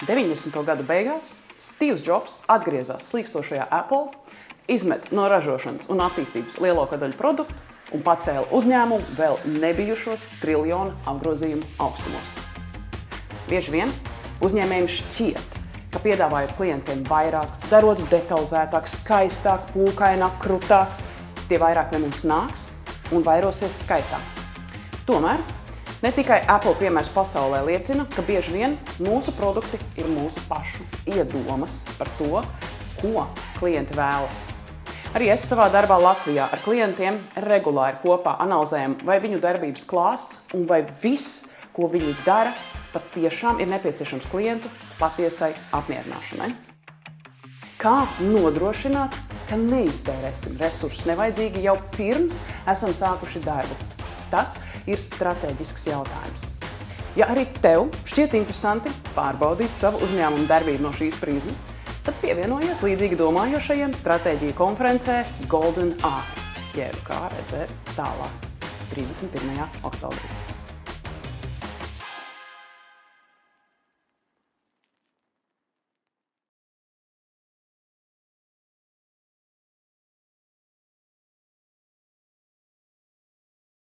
90. gadu beigās Steve's Jobs atgriezās slīkstošajā Apple, izmet no ražošanas un attīstības lielāko daļu produktu un pacēla uzņēmumu vēl nebijušos triljonu apgrozījumu augstumos. Bieži vien uzņēmējiem šķiet, ka piedāvājot klientiem vairāk, darot detalizētāk, skaistāk, pūkaināk, krutāk, tie vairāk ne mums nāks un vairosies skaitā. Tomēr ne tikai Apple piemērs pasaulē liecina, ka bieži vien mūsu produkti ir mūsu pašu iedomas par to, ko klienti vēlas. Arī es savā darbā Latvijā ar klientiem regulāri kopā analizējam, vai viņu darbības klāsts un vai viss, ko viņi dara, patiešām ir nepieciešams klientu patiesai apmierināšanai. Kā nodrošināt, ka neiztērēsim resursus nevajadzīgi jau pirms esam sākuši darbu? Tas ir stratēģisks jautājums. Ja arī tev šķiet interesanti pārbaudīt savu uzņēmumu darbību no šīs prizmas, tad pievienojies līdzīgi domājošajiem stratēģiju konferencē Golden Eye, jeb kā redzēt tālāk 31. oktobrī.